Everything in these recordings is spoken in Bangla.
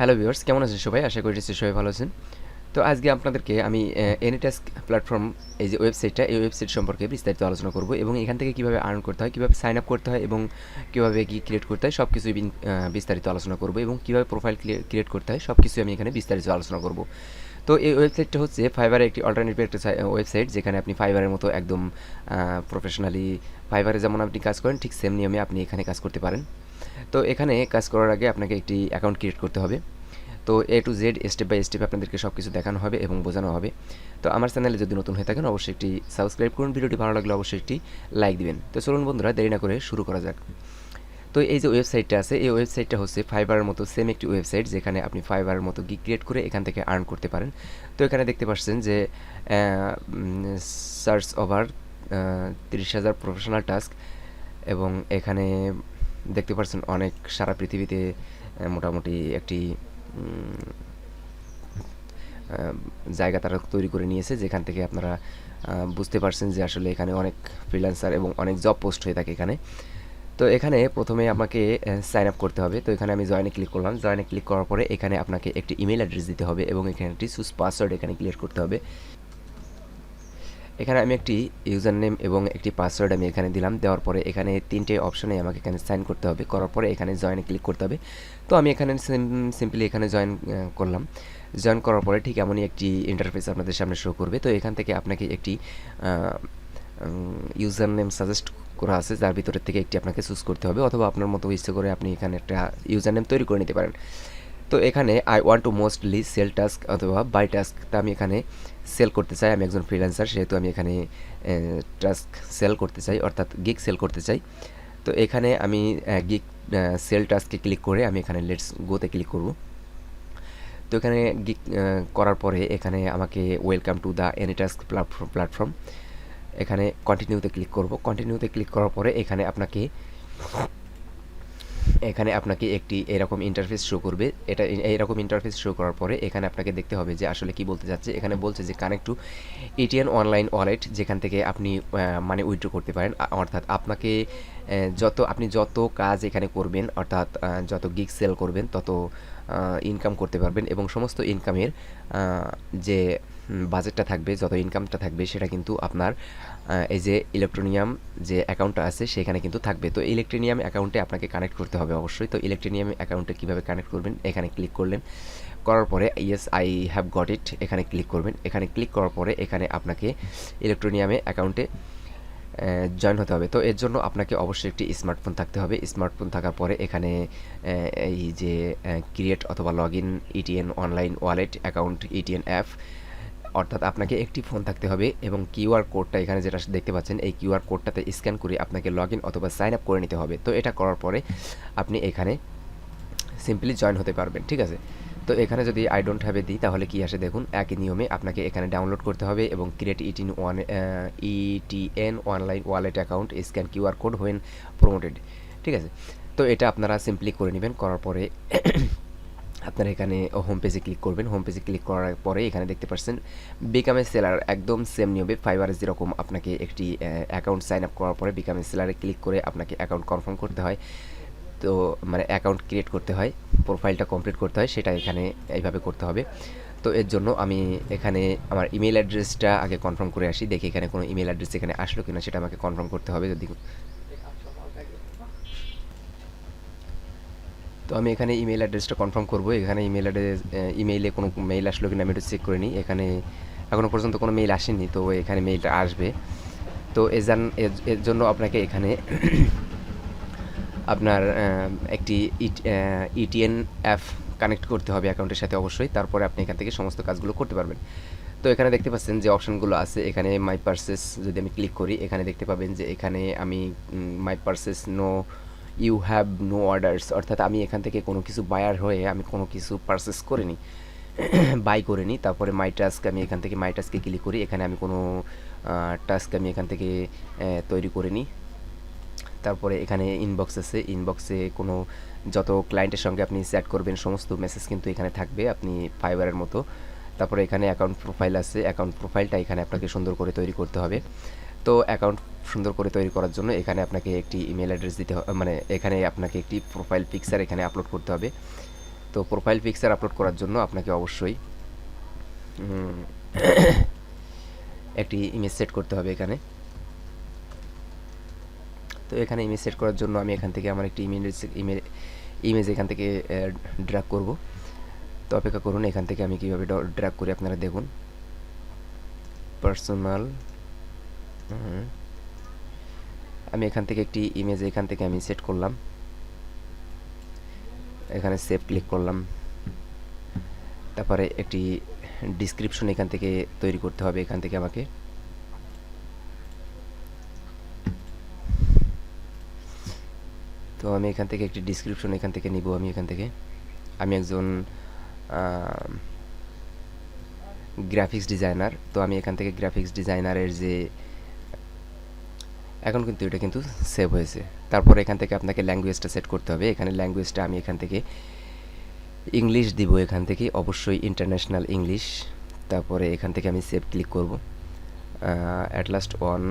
হ্যালো ভিউয়ার্স, কেমন আছেন সবাই? আশা করি সবাই ভালো আছেন। তো আজকে আপনাদেরকে আমি AnyTask প্ল্যাটফর্ম, এই যে ওয়েবসাইটটা, এই ওয়েবসাইট সম্পর্কে বিস্তারিত আলোচনা করব এবং এখান থেকে কীভাবে আর্ন করতে হয়, কীভাবে সাইন আপ করতে হয় এবং কীভাবে কি ক্রিয়েট করতে হয় সব কিছুই বিস্তারিত আলোচনা করব এবং কীভাবে প্রোফাইল ক্রিয়েট করতে হয় সব কিছুই আমি এখানে বিস্তারিত আলোচনা করব। তো এই ওয়েবসাইটটা হচ্ছে ফাইবারের একটি অল্টারনেটিভ একটা ওয়েবসাইট, যেখানে আপনি ফাইবারের মতো একদম প্রফেশনালি, ফাইবারে যেমন আপনি কাজ করেন ঠিক সেম নিয়মে আপনি এখানে কাজ করতে পারেন। তো এখানে কাজ করার আগে আপনাকে একটি অ্যাকাউন্ট ক্রিয়েট করতে হবে। তো A to Z step by step আপনাদেরকে সব কিছু দেখানো হবে এবং বোঝানো হবে। তো আমার চ্যানেলে যদি নতুন হয়ে থাকেন অবশ্যই একটি সাবস্ক্রাইব করুন, ভিডিওটি ভালো লাগলে অবশ্যই একটি লাইক দিবেন। তো চলুন বন্ধুরা, দেরি না করে শুরু করা যাক। তো এই যে ওয়েবসাইটটা আছে, এই ওয়েবসাইটটা হচ্ছে ফাইবারের মতো সেম একটি ওয়েবসাইট, যেখানে আপনি ফাইবারের মতো গিগ ক্রিয়েট করে এখান থেকে আর্ন করতে পারেন। তো এখানে দেখতে পাচ্ছেন যে সার্চ ওভার 30,000 প্রফেশনাল টাস্ক, এবং এখানে দেখতে পাচ্ছেন অনেক সারা পৃথিবীতে মোটামুটি একটি জায়গা তারা তৈরি করে নিয়েছে, যেখান থেকে আপনারা বুঝতে পারছেন যে আসলে এখানে অনেক ফ্রিল্যান্সার এবং অনেক জব পোস্ট হয়ে থাকে এখানে। তো এখানে প্রথমে আমাকে সাইন আপ করতে হবে। তো এখানে আমি জয়েনে ক্লিক করলাম। জয়েনে ক্লিক করার পরে এখানে আপনাকে একটি ইমেল অ্যাড্রেস দিতে হবে এবং এখানে একটি চুজ পাসওয়ার্ড এখানে ক্লিয়ার করতে হবে। এখানে আমি একটি ইউজার নেম এবং একটি পাসওয়ার্ড আমি এখানে দিলাম। দেওয়ার পরে এখানে 3টে অপশনে আমাকে এখানে সাইন করতে হবে। করার পরে এখানে জয়েনে ক্লিক করতে হবে। তো আমি এখানে সিম্পলি এখানে জয়েন করলাম। জয়েন করার পরে ঠিক এমনই একটি ইন্টারফেস আপনাদের সামনে শো করবে। তো এখান থেকে আপনাকে একটি ইউজার নেম সাজেস্ট করা আছে, যার ভিতরের থেকে একটি আপনাকে চুজ করতে হবে, অথবা আপনার মতো ইচ্ছে করে আপনি এখানে একটা ইউজার নেম তৈরি করে নিতে পারেন। তো এখানে I want to mostly sell task অথবা বাই টাস্ক, তা আমি এখানে সেল করতে চাই। আমি একজন ফ্রিল্যান্সার, সেহেতু আমি এখানে টাস্ক সেল করতে চাই, অর্থাৎ গিগ সেল করতে চাই। তো এখানে আমি গিগ সেল টাস্কে ক্লিক করে আমি এখানে লেটস গোতে ক্লিক করব। তো এখানে গিগ করার পরে এখানে আমাকে welcome to the AnyTask platform, এখানে কন্টিনিউতে ক্লিক করব। কন্টিনিউতে ক্লিক করার পরে এখানে আপনাকে একটি এরকম ইন্টারফেস শো করবে। এটা এইরকম ইন্টারফেস শো করার পরে এখানে আপনাকে দেখতে হবে যে আসলে কি বলতে যাচ্ছে। এখানে বলছে যে connect to ATN online wallet, যেখান থেকে আপনি মানে উইথড্র করতে পারেন। অর্থাৎ আপনাকে আপনি যত কাজ এখানে করবেন, অর্থাৎ যত গিগ সেল করবেন তত ইনকাম করতে পারবেন, এবং সমস্ত ইনকামের যে বাজেটটা থাকবে, যত ইনকামটা থাকবে সেটা কিন্তু আপনার এই যে ইলেকট্রনিয়াম যে অ্যাকাউন্টটা আছে সেখানে কিন্তু থাকবে। তো ইলেকট্রনিয়াম অ্যাকাউন্টে আপনাকে কানেক্ট করতে হবে অবশ্যই। তো ইলেকট্রনিয়াম অ্যাকাউন্টে কীভাবে কানেক্ট করবেন, এখানে ক্লিক করলেন। করার পরে yes I have got it, এখানে ক্লিক করবেন। এখানে ক্লিক করার পরে এখানে আপনাকে ইলেকট্রনিয়ামে অ্যাকাউন্টে জয়েন হতে হবে। তো এর জন্য আপনাকে অবশ্যই একটি স্মার্টফোন থাকতে হবে। স্মার্টফোন থাকার পরে এখানে এই যে ক্রিয়েট অথবা log in ETN online wallet account ETN app, অর্থাৎ আপনাকে একটি ফোন থাকতে হবে এবং কিউআর কোডটা এখানে যেটা দেখতে পাচ্ছেন, এই কিউআর কোডটাতে স্ক্যান করে আপনাকে লগ ইন অথবা সাইন আপ করে নিতে হবে। তো এটা করার পরে আপনি এখানে সিম্পলি জয়েন হতে পারবেন, ঠিক আছে। তো এখানে যদি আই ডোন্ট হ্যাভ এ দিই তাহলে কি আসে দেখুন, একই নিয়মে আপনাকে এখানে ডাউনলোড করতে হবে এবং create ETN online wallet account scan QR code when promoted, ঠিক আছে। তো এটা আপনারা সিম্পলি করে নেবেন। করার পরে আপনারা এখানে হোম পেজে ক্লিক করবেন। হোম পেজে ক্লিক করার পরে এখানে দেখতে পাচ্ছেন বিকাম এ সেলার, একদম সেম নিয়মে ফাইবারে যেরকম আপনাকে একটি অ্যাকাউন্ট সাইন আপ করার পরে বিকাম এ সেলারে ক্লিক করে আপনাকে অ্যাকাউন্ট কনফার্ম করতে হয়। তো মানে অ্যাকাউন্ট ক্রিয়েট করতে হয়, প্রোফাইলটা কমপ্লিট করতে হয়, সেটা এখানে এইভাবে করতে হবে। তো এর জন্য আমি এখানে আমার ইমেল অ্যাড্রেসটা আগে কনফার্ম করে আসি, দেখি এখানে কোনো ইমেল অ্যাড্রেস এখানে আসলো কিনা, সেটা আমাকে কনফার্ম করতে হবে। যদি তো আমি এখানে ইমেল অ্যাড্রেসটা কনফার্ম করব। এখানে ইমেইলে কোনো মেইল আসলো কিনা আমি একটু চেক করে নিই। এখানে এখনও পর্যন্ত কোনো মেইল আসেনি, তো এখানে মেইলটা আসবে। তো এর জন্য আপনাকে এখানে আপনার একটি ইটিএন অ্যাপ কানেক্ট করতে হবে অ্যাকাউন্টের সাথে অবশ্যই, তারপরে আপনি এখান থেকে সমস্ত কাজগুলো করতে পারবেন। তো এখানে দেখতে পাচ্ছেন যে অপশানগুলো আছে, এখানে মাই পারচেস যদি আমি ক্লিক করি এখানে দেখতে পাবেন যে এখানে আমি my purchase no you have no orders, অর্থাৎ আমি এখান থেকে কোনো কিছু বায়ার হয়ে আমি কোনো কিছু পারচেস করিনি, বাই করিনি। তারপরে মাই টাস্ক, আমি এখান থেকে মাই টাস্কে ক্লিক করি, এখানে আমি কোনো টাস্ক আমি এখান থেকে তৈরি করিনি। তারপরে এখানে ইনবক্স আছে, ইনবক্সে কোনো যত ক্লায়েন্টের সঙ্গে আপনি চ্যাট করবেন সমস্ত মেসেজ কিন্তু এখানে থাকবে আপনি ফাইবারের মতো। তারপরে এখানে অ্যাকাউন্ট প্রোফাইল আছে, অ্যাকাউন্ট প্রোফাইলটা এখানে আপনাকে সুন্দর করে তৈরি করতে হবে। তো অ্যাকাউন্ট সুন্দর করে তৈরি করার জন্য এখানে আপনাকে একটি ইমেল অ্যাড্রেস দিতে হবে, মানে এখানে আপনাকে একটি প্রোফাইল পিকচার এখানে আপলোড করতে হবে। তো প্রোফাইল পিকচার আপলোড করার জন্য আপনাকে অবশ্যই একটি ইমেজ সেট করতে হবে এখানে। তো এখানে ইমেজ সেট করার জন্য আমি এখান থেকে আমার একটি ইমেজ এখান থেকে ড্র্যাগ করব। তো অপেক্ষা করুন, এখান থেকে আমি কীভাবে ড্র্যাগ করি আপনারা দেখুন। পার্সোনাল, আমি এখান থেকে একটি ইমেজ এখান থেকে আমি সেট করলাম, এখানে সেভ ক্লিক করলাম। তারপরে একটি ডিসক্রিপশন এখান থেকে তৈরি করতে হবে এখান থেকে আমাকে। তো আমি এখান থেকে একটি ডিসক্রিপশন এখান থেকে নিব। আমি একজন গ্রাফিক্স ডিজাইনার। তো আমি এখান থেকে গ্রাফিক্স ডিজাইনারের যে এখন কিন্তু এটা কিন্তু সেভ হয়েছে। তারপর এখান থেকে আপনাকে ল্যাঙ্গুয়েজটা সেট করতে হবে। এখানে ল্যাঙ্গুয়েজটা আমি এখান থেকে ইংলিশ দিব, এখান থেকে অবশ্যই ইন্টারন্যাশনাল ইংলিশ। তারপরে এখান থেকে আমি সেভ ক্লিক করব। At last one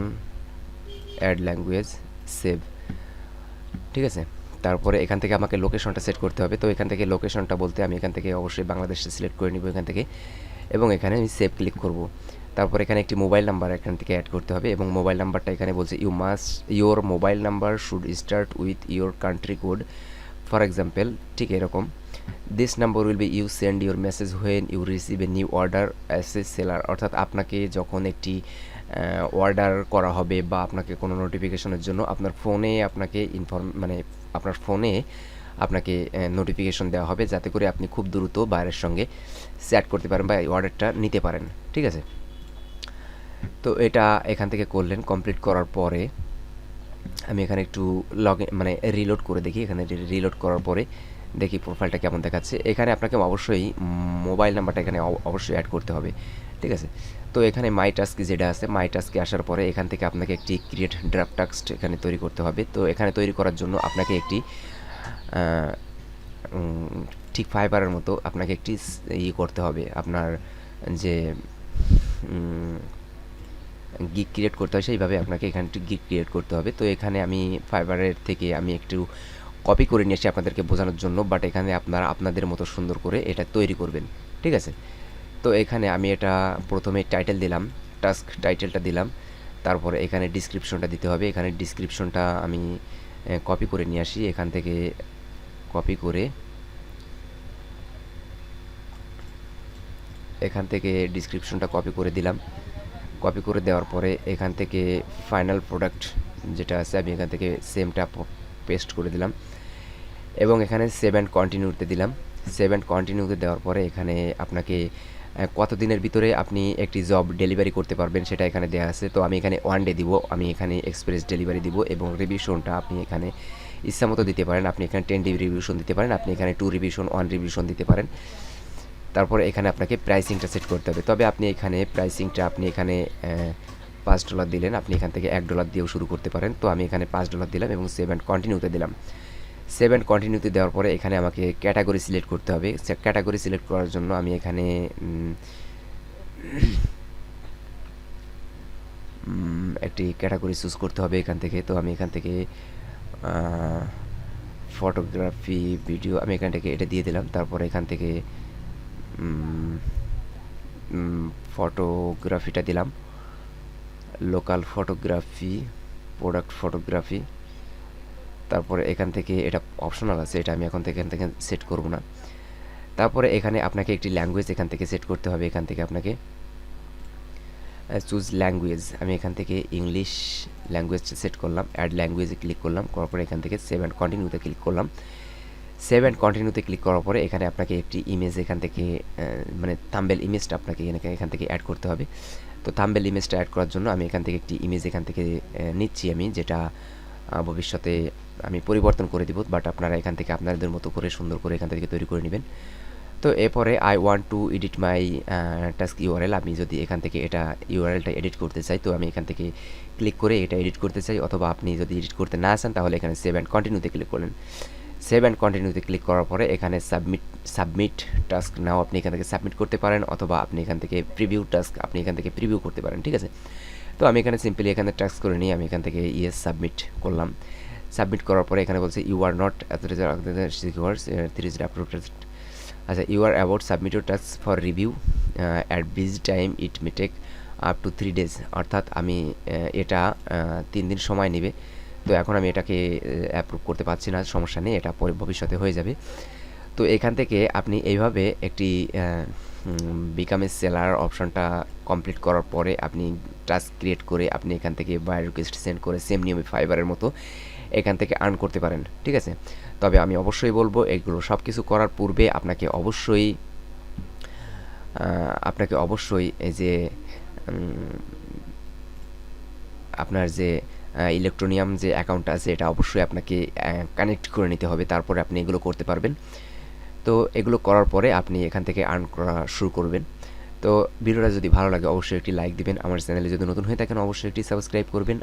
add language save, ঠিক আছে। তারপরে এখান থেকে আমাকে লোকেশনটা সেট করতে হবে। তো এখান থেকে লোকেশনটা বলতে আমি এখান থেকে অবশ্যই বাংলাদেশে সিলেক্ট করে নিব এখান থেকে, এবং এখানে আমি সেভ ক্লিক করব। তারপর এখানে একটি মোবাইল নাম্বার এখান থেকে অ্যাড করতে হবে, এবং মোবাইল নাম্বারটা এখানে বলছে your mobile number should start with your country code, for example, ঠিক এরকম। This number will be you send your message when you receive a new order as a seller, অর্থাৎ আপনাকে যখন একটি অর্ডার করা হবে বা আপনাকে কোনো নোটিফিকেশনের জন্য আপনার ফোনে আপনাকে আপনার ফোনে আপনাকে নোটিফিকেশন দেওয়া হবে, যাতে করে আপনি খুব দ্রুত বাইরের সঙ্গে চ্যাট করতে পারেন বা এই অর্ডারটা নিতে পারেন, ঠিক আছে। তো এটা এখান থেকে করলেন। কমপ্লিট করার পরে আমি এখানে একটু রিলোড করে দেখি। এখানে রিলোড করার পরে দেখি প্রোফাইলটা কেমন দেখাচ্ছে। এখানে আপনাকে অবশ্যই মোবাইল নাম্বারটা এখানে অবশ্যই অ্যাড করতে হবে, ঠিক আছে। তো এখানে মাই টাস্ক যেটা আছে, মাই টাস্কে আসার পরে এখান থেকে আপনাকে একটি ক্রিয়েট ড্রাফট টাস্ক এখানে তৈরি করতে হবে। তো এখানে তৈরি করার জন্য আপনাকে একটি ঠিক ফাইবারের মতো আপনাকে একটি করতে হবে, আপনার যে গিগ ক্রিয়েট করতে হয় সেইভাবে আপনাকে এখানে একটু গিগ ক্রিয়েট করতে হবে। তো এখানে আমি ফাইবারের থেকে আমি একটু কপি করে নিয়ে এসে আপনাদেরকে বোঝানোর জন্য, বাট এখানে আপনারা আপনাদের মতো সুন্দর করে এটা তৈরি করবেন, ঠিক আছে। তো এখানে আমি এটা প্রথমে টাইটেল দিলাম, টাস্ক টাইটেলটা দিলাম, তারপরে এখানে ডিসক্রিপশনটা দিতে হবে। এখানে ডিসক্রিপশনটা আমি কপি করে নিয়ে আসি, এখান থেকে কপি করে ডিসক্রিপশনটা কপি করে দিলাম। কপি করে দেওয়ার পরে এখান থেকে ফাইনাল প্রোডাক্ট যেটা আছে আমি এখান থেকে সেমটা পেস্ট করে দিলাম, এবং এখানে সেভ অ্যান্ড কন্টিনিউতে দিলাম। সেভ অ্যান্ড কন্টিনিউতে দেওয়ার পরে এখানে আপনাকে কত দিনের ভিতরে আপনি একটি জব ডেলিভারি করতে পারবেন সেটা এখানে দেওয়া আছে। তো আমি এখানে 1 ডে দিব, আমি এখানে এক্সপ্রেস ডেলিভারি দিব, এবং রিভিশনটা আপনি এখানে ইচ্ছা মতো দিতে পারেন। আপনি এখানে 10 ডে রিভিশন দিতে পারেন, আপনি এখানে 2 রিভিশন 1 রিভিশন দিতে পারেন। তারপরে এখানে আপনাকে প্রাইসিংটা সেট করতে হবে। তবে আপনি এখানে প্রাইসিংটা আপনি এখানে $5 দিলেন, আপনি এখান থেকে $1 দিয়েও শুরু করতে পারেন। তো আমি এখানে $5 দিলাম এবং সেভ অ্যান্ড কন্টিনিউতে দিলাম। সেভ অ্যান্ড কন্টিনিউতে দেওয়ার পরে এখানে আমাকে ক্যাটাগরি সিলেক্ট করতে হবে। ক্যাটাগরি সিলেক্ট করার জন্য আমি এখানে একটি ক্যাটাগরি চুজ করতে হবে এখান থেকে। তো আমি এখান থেকে ফটোগ্রাফি ভিডিও আমি এখান থেকে এটা দিয়ে দিলাম। তারপরে এখান থেকে ফটোগ্রাফিটা দিলাম, লোকাল ফটোগ্রাফি, প্রোডাক্ট ফটোগ্রাফি। তারপরে এখান থেকে এটা অপশনাল আছে, এটা আমি এখান থেকে সেট করব না। তারপরে এখানে আপনাকে একটি ল্যাঙ্গুয়েজ এখান থেকে সেট করতে হবে। এখান থেকে আপনাকে চুজ ল্যাঙ্গুয়েজ, আমি এখান থেকে ইংলিশ ল্যাঙ্গুয়েজটা সেট করলাম, অ্যাড ল্যাঙ্গুয়েজে ক্লিক করলাম, করার পরে এখান থেকে সেভ অ্যান্ড কন্টিনিউতে ক্লিক করলাম। সেভ অ্যান্ড কন্টিনিউতে ক্লিক করার পরে এখানে আপনাকে একটি ইমেজ এখান থেকে থাম্বনেল ইমেজটা আপনাকে এখান থেকে অ্যাড করতে হবে। তো থাম্বনেল ইমেজটা অ্যাড করার জন্য আমি এখান থেকে একটি ইমেজ এখান থেকে নিচ্ছি, আমি যেটা ভবিষ্যতে আমি পরিবর্তন করে দিব, বাট আপনারা এখান থেকে আপনাদের মতো করে সুন্দর করে এখান থেকে তৈরি করে নেবেন। তো এরপরে I want two edit my task URL, আমি যদি এখান থেকে এটা ইউআরএলটা এডিট করতে চাই তো আমি এখান থেকে ক্লিক করে এটা এডিট করতে চাই, অথবা আপনি যদি এডিট করতে না চান তাহলে এখানে সেভ অ্যান্ড কন্টিনিউতে ক্লিক করলেন। সেভ অ্যান্ড কন্টিনিউতে ক্লিক করার পরে এখানে সাবমিট টাস্ক নাও আপনি এখান থেকে সাবমিট করতে পারেন, অথবা আপনি এখান থেকে প্রিভিউ টাস্ক আপনি এখান থেকে প্রিভিউ করতে পারেন, ঠিক আছে। তো আমি এখানে সিম্পলি এখানে টাস্ক করে নিই, আমি এখান থেকে ইয়েস সাবমিট করলাম। সাবমিট করার পরে এখানে বলছে ইউ আর নট সিকিউরস, আচ্ছা, you are about submit your task for review at busy time it may take up to 3 days, অর্থাৎ আমি এটা 3 দিন সময় নেবে। তো এখন আমি এটাকে অ্যাপ্রুভ করতে পারছি না, সমস্যা নেই, এটা পরে ভবিষ্যতে হয়ে যাবে। তো এখান থেকে আপনি এইভাবে একটি বিকাম এ সেলার অপশনটা কমপ্লিট করার পরে আপনি টাস্ক ক্রিয়েট করে আপনি এখান থেকে বাই রিকোয়েস্ট সেন্ড করে সেম নিয়মে ফাইবারের মতো এখান থেকে আর্ন করতে পারেন, ঠিক আছে। তবে আমি অবশ্যই বলবো এগুলো সব কিছু করার পূর্বে আপনাকে অবশ্যই এই যে আপনার যে ইলেকট্রনিয়াম যে অ্যাকাউন্টটা আছে এটা অবশ্যই আপনাকে কানেক্ট করে নিতে হবে, তারপরে আপনি এগুলো করতে পারবেন। তো এগুলো করার পরে আপনি এখান থেকে আর্ন করা শুরু করবেন। তো ভিডিওটা যদি ভালো লাগে অবশ্যই একটি লাইক দিবেন, আমার চ্যানেলে যদি নতুন হয়ে থাকেন অবশ্যই একটি সাবস্ক্রাইব করবেন।